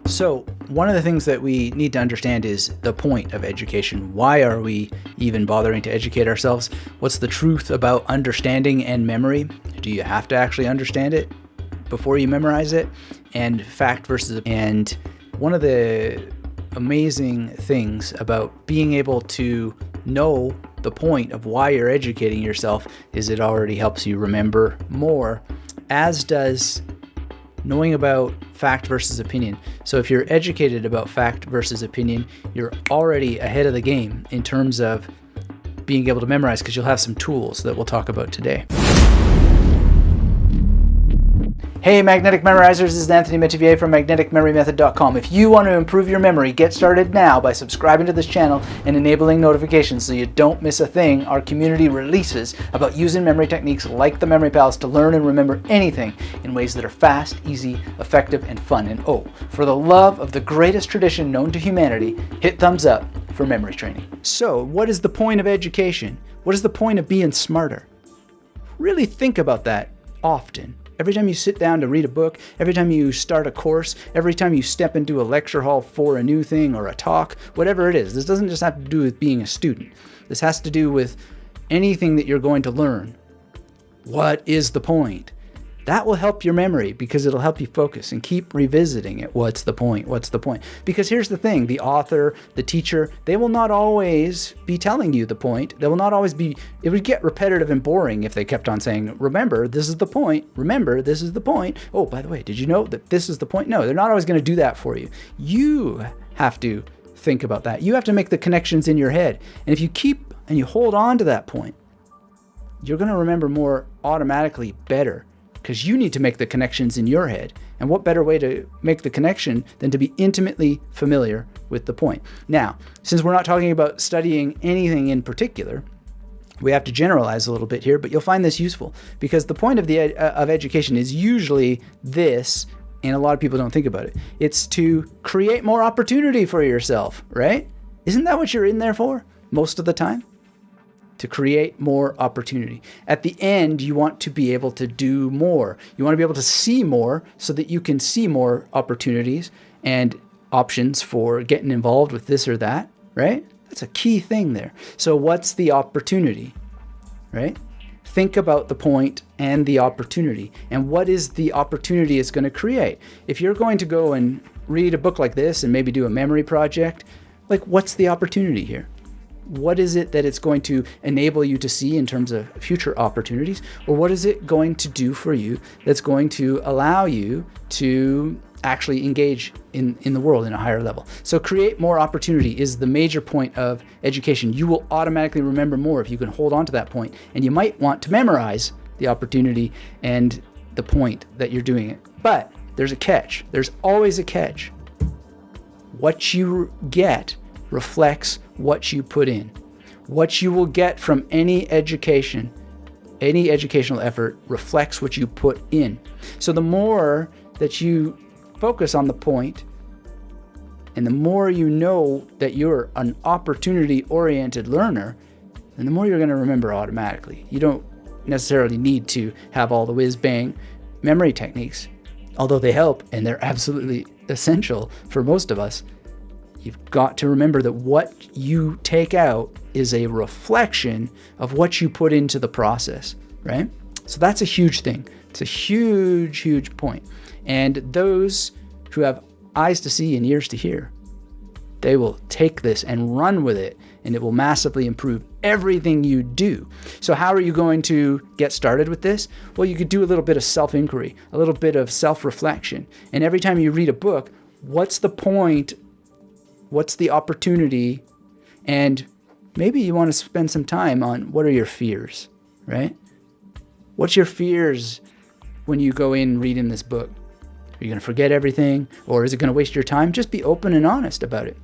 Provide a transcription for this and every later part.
So one of the things that we need to understand is the point of education. Why are we even bothering to educate ourselves? What's the truth about understanding and memory? Do you have to actually understand it before you memorize it? And fact versus... And one of the amazing things about being able to know the point of why you're educating yourself is it already helps you remember more, as does knowing about fact versus opinion. So if you're educated about fact versus opinion, you're already ahead of the game in terms of being able to memorize, because you'll have some tools that we'll talk about today. Hey Magnetic Memorizers, this is Anthony Metivier from magneticmemorymethod.com. If you want to improve your memory, get started now by subscribing to this channel and enabling notifications so you don't miss a thing our community releases about using memory techniques like the Memory Palace to learn and remember anything in ways that are fast, easy, effective, and fun. And oh, for the love of the greatest tradition known to humanity, hit thumbs up for memory training. So, what is the point of education? What is the point of being smarter? Really think about that often. Every time you sit down to read a book, every time you start a course, every time you step into a lecture hall for a new thing or a talk, whatever it is. This doesn't just have to do with being a student. This has to do with anything that you're going to learn. What is the point? That will help your memory because it'll help you focus and keep revisiting it. What's the point? What's the point? Because here's the thing, the author, the teacher, they will not always be telling you the point. They will not always be, it would get repetitive and boring if they kept on saying, remember, this is the point. Remember, this is the point. Oh, by the way, did you know that this is the point? No, they're not always going to do that for you. You have to think about that. You have to make the connections in your head. And if you keep and you hold on to that point, you're going to remember more automatically better, because you need to make the connections in your head. And what better way to make the connection than to be intimately familiar with the point? Now, since we're not talking about studying anything in particular, we have to generalize a little bit here, but you'll find this useful because the point of of education is usually this, and a lot of people don't think about it. It's to create more opportunity for yourself, right? Isn't that what you're in there for most of the time? To create more opportunity. At the end, you want to be able to do more. You want to be able to see more so that you can see more opportunities and options for getting involved with this or that, right? That's a key thing there. So what's the opportunity, right? Think about the point and the opportunity. And what is the opportunity it's going to create? If you're going to go and read a book like this and maybe do a memory project, like what's the opportunity here? What is it that it's going to enable you to see in terms of future opportunities? Or what is it going to do for you that's going to allow you to actually engage in the world in a higher level? So create more opportunity is the major point of education. You will automatically remember more if you can hold on to that point. And you might want to memorize the opportunity and the point that you're doing it. But there's a catch. There's always a catch. What you get reflects what you put in. What you will get from any education, any educational effort reflects what you put in. So the more that you focus on the point and the more you know that you're an opportunity-oriented learner, then the more you're going to remember automatically. You don't necessarily need to have all the whiz-bang memory techniques, although they help and they're absolutely essential for most of us. You've got to remember that what you take out is a reflection of what you put into the process, right? So that's a huge thing. It's a huge, huge point. And those who have eyes to see and ears to hear, they will take this and run with it, and it will massively improve everything you do. So how are you going to get started with this? Well, you could do a little bit of self-inquiry, a little bit of self-reflection. And every time you read a book, what's the point? What's the opportunity? And maybe you want to spend some time on what are your fears, right? What's your fears when you go in reading this book? Are you going to forget everything, or is it going to waste your time? Just be open and honest about it.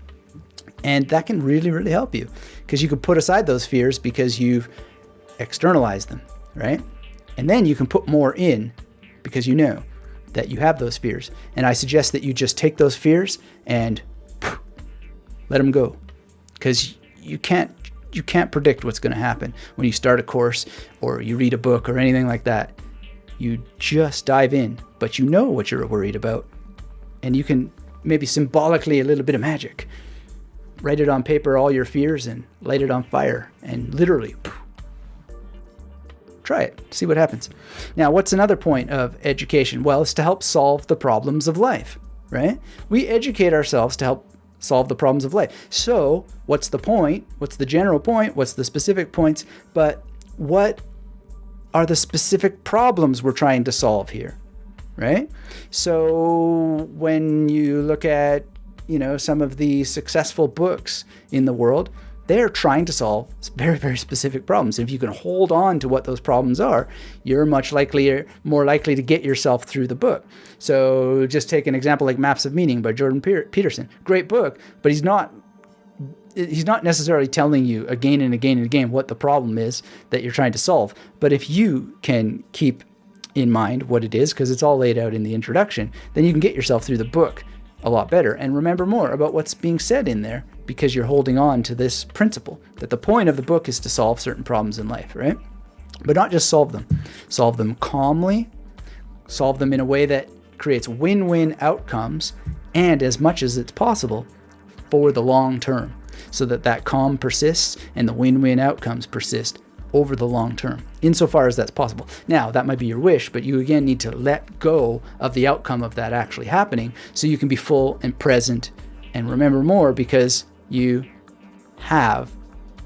And that can really, really help you because you can put aside those fears because you've externalized them, right? And then you can put more in because you know that you have those fears. And I suggest that you just take those fears and let them go, because you can't predict what's going to happen when you start a course or you read a book or anything like that. You just dive in, but you know what you're worried about, and you can maybe symbolically a little bit of magic. Write it on paper, all your fears, and light it on fire, and literally try it, see what happens. Now, what's another point of education? Well, it's to help solve the problems of life, right? We educate ourselves to help solve the problems of life. So what's the point? What's the general point? What's the specific points? But what are the specific problems we're trying to solve here, right? So when you look at, some of the successful books in the world, they're trying to solve very, very specific problems. And if you can hold on to what those problems are, you're more likely to get yourself through the book. So just take an example like Maps of Meaning by Jordan Peterson. Great book, but he's not necessarily telling you again and again and again what the problem is that you're trying to solve. But if you can keep in mind what it is, because it's all laid out in the introduction, then you can get yourself through the book a lot better and remember more about what's being said in there, because you're holding on to this principle that the point of the book is to solve certain problems in life, right? But not just solve them. Solve them calmly, solve them in a way that creates win-win outcomes, and as much as it's possible for the long term, so that calm persists and the win-win outcomes persist over the long term, insofar as that's possible. Now, that might be your wish, but you again need to let go of the outcome of that actually happening so you can be full and present and remember more, because you have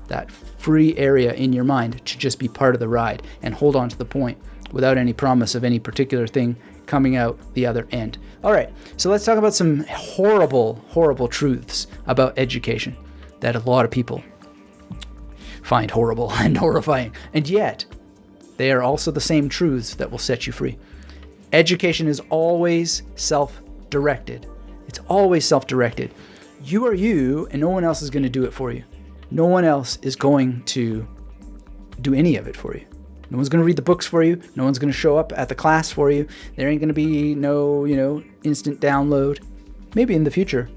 that free area in your mind to just be part of the ride and hold on to the point without any promise of any particular thing coming out the other end. All right, so let's talk about some horrible, horrible truths about education that a lot of people find horrible and horrifying, and yet they are also the same truths that will set you free. Education is always self-directed. It's always self-directed. You are you, and no one else is going to do it for you. No one else is going to do any of it for you. No one's going to read the books for you. No one's going to show up at the class for you. There ain't going to be no, instant download. Maybe in the future,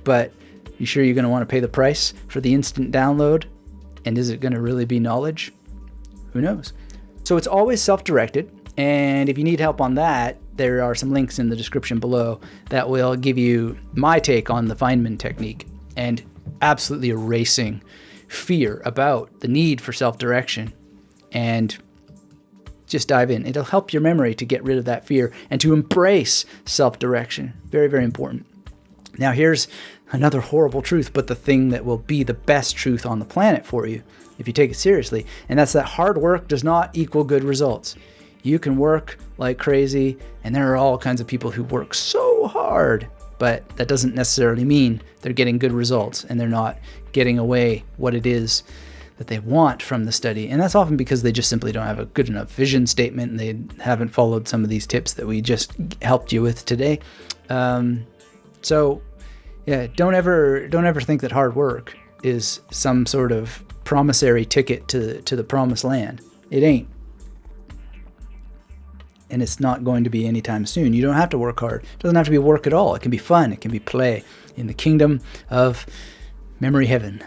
but you sure you're going to want to pay the price for the instant download? And is it going to really be knowledge? Who knows? So it's always self-directed. And if you need help on that, there are some links in the description below that will give you my take on the Feynman technique and absolutely erasing fear about the need for self-direction. And just dive in. It'll help your memory to get rid of that fear and to embrace self-direction. Very, very important. Now here's another horrible truth, but the thing that will be the best truth on the planet for you if you take it seriously, and that's that hard work does not equal good results. You can work like crazy, and there are all kinds of people who work so hard, but that doesn't necessarily mean they're getting good results and they're not getting away what it is that they want from the study. And that's often because they just simply don't have a good enough vision statement and they haven't followed some of these tips that we just helped you with today. So yeah, don't ever think that hard work is some sort of promissory ticket to the promised land. It ain't. And it's not going to be anytime soon. You don't have to work hard. It doesn't have to be work at all. It can be fun. It can be play in the kingdom of memory heaven.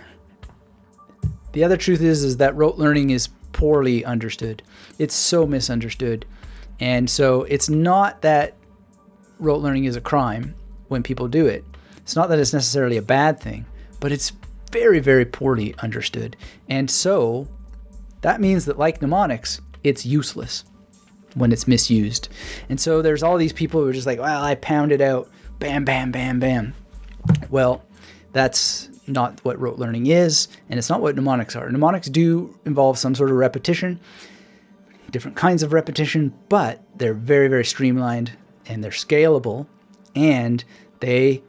The other truth is that rote learning is poorly understood. It's so misunderstood. And so it's not that rote learning is a crime when people do it. It's not that it's necessarily a bad thing, but it's very, very poorly understood. And so that means that, like mnemonics, it's useless when it's misused. And so there's all these people who are just like, well, I pounded out, bam, bam, bam, bam. Well, that's not what rote learning is, and it's not what mnemonics are. Mnemonics do involve some sort of repetition, different kinds of repetition, but they're very, very streamlined, and they're scalable, and they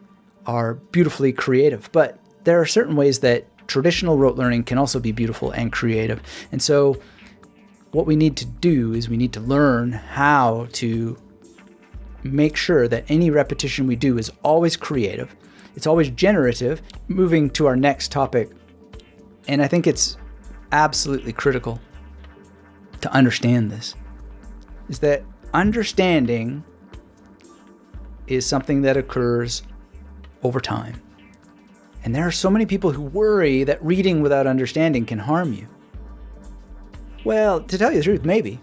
are beautifully creative. But there are certain ways that traditional rote learning can also be beautiful and creative. And so what we need to do is we need to learn how to make sure that any repetition we do is always creative. It's always generative. Moving to our next topic, and I think it's absolutely critical to understand this, is that understanding is something that occurs over time. And there are so many people who worry that reading without understanding can harm you. Well, to tell you the truth, maybe.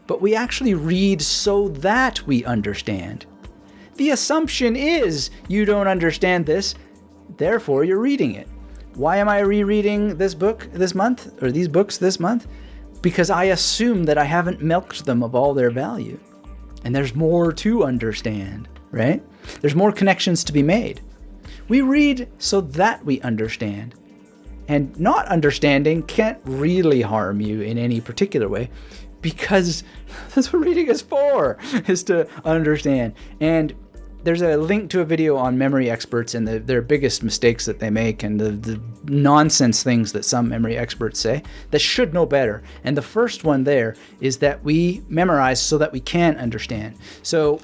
But we actually read so that we understand. The assumption is you don't understand this, therefore you're reading it. Why am I rereading this book this month, or these books this month? Because I assume that I haven't milked them of all their value. And there's more to understand, right? There's more connections to be made. We read so that we understand. And not understanding can't really harm you in any particular way, because that's what reading is for, is to understand. And there's a link to a video on memory experts and their biggest mistakes that they make, and the nonsense things that some memory experts say that should know better. And the first one there is that we memorize so that we can understand. So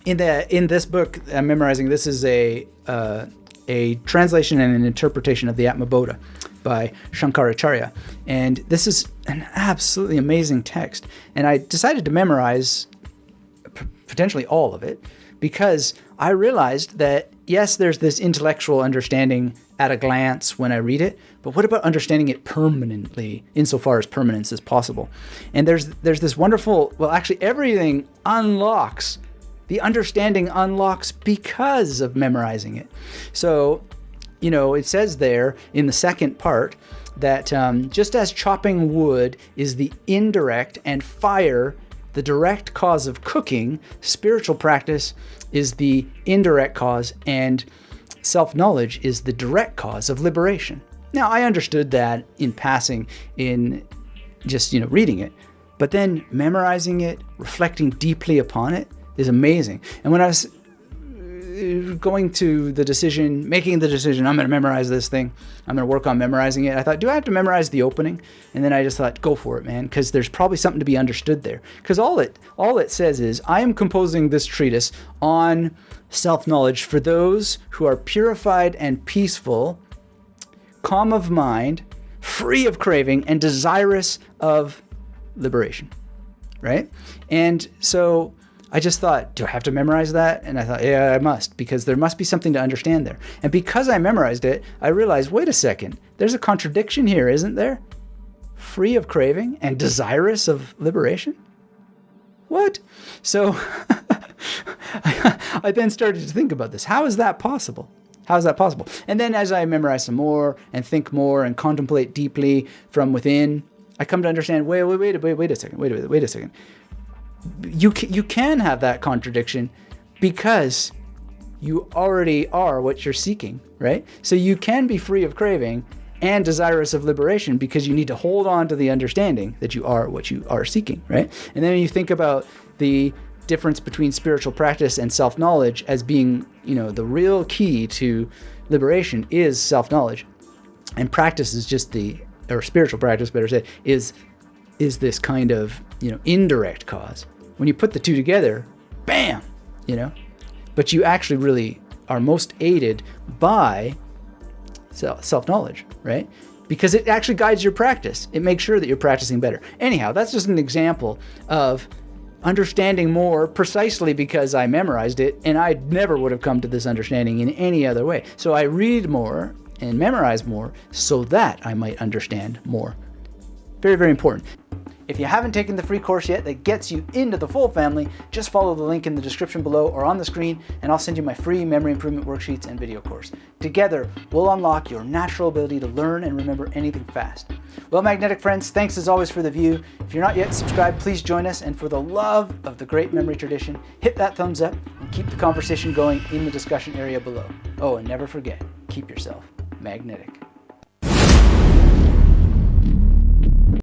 in this book I'm memorizing, this is a translation and an interpretation of the Atmabodha by Shankaracharya. And this is an absolutely amazing text. And I decided to memorize potentially all of it, because I realized that, yes, there's this intellectual understanding at a glance when I read it, but what about understanding it permanently, insofar as permanence is possible? And there's this wonderful, well, actually everything unlocks, the understanding unlocks because of memorizing it. So, it says there in the second part that just as chopping wood is the indirect and fire the direct cause of cooking, spiritual practice is the indirect cause, and self-knowledge is the direct cause of liberation. Now, I understood that in passing in just, reading it, but then memorizing it, reflecting deeply upon it is amazing. And when I was making the decision, I'm going to memorize this thing, I'm going to work on memorizing it, I thought, do I have to memorize the opening? And then I just thought, go for it, man, because there's probably something to be understood there. Because all it says is, I am composing this treatise on self-knowledge for those who are purified and peaceful, calm of mind, free of craving, and desirous of liberation, right? And so I just thought, do I have to memorize that? And I thought, yeah, I must, because there must be something to understand there. And because I memorized it, I realized, wait a second, there's a contradiction here, isn't there? Free of craving and desirous of liberation? What? So I then started to think about this. How is that possible? How is that possible? And then as I memorize some more and think more and contemplate deeply from within, I come to understand, wait a second. You can have that contradiction because you already are what you're seeking, right? So you can be free of craving and desirous of liberation because you need to hold on to the understanding that you are what you are seeking, right? And then you think about the difference between spiritual practice and self-knowledge as being, the real key to liberation is self-knowledge. And practice is just or spiritual practice, better said, is this kind of, indirect cause. When you put the two together, bam, but you actually really are most aided by self-knowledge, right? Because it actually guides your practice. It makes sure that you're practicing better. Anyhow, that's just an example of understanding more precisely because I memorized it, and I never would have come to this understanding in any other way. So I read more and memorize more so that I might understand more. Very, very important. If you haven't taken the free course yet that gets you into the full family, just follow the link in the description below or on the screen, and I'll send you my free memory improvement worksheets and video course. Together, we'll unlock your natural ability to learn and remember anything fast. Well, magnetic friends, thanks as always for the view. If you're not yet subscribed, please join us, and for the love of the great memory tradition, hit that thumbs up and keep the conversation going in the discussion area below. Oh, and never forget, keep yourself magnetic.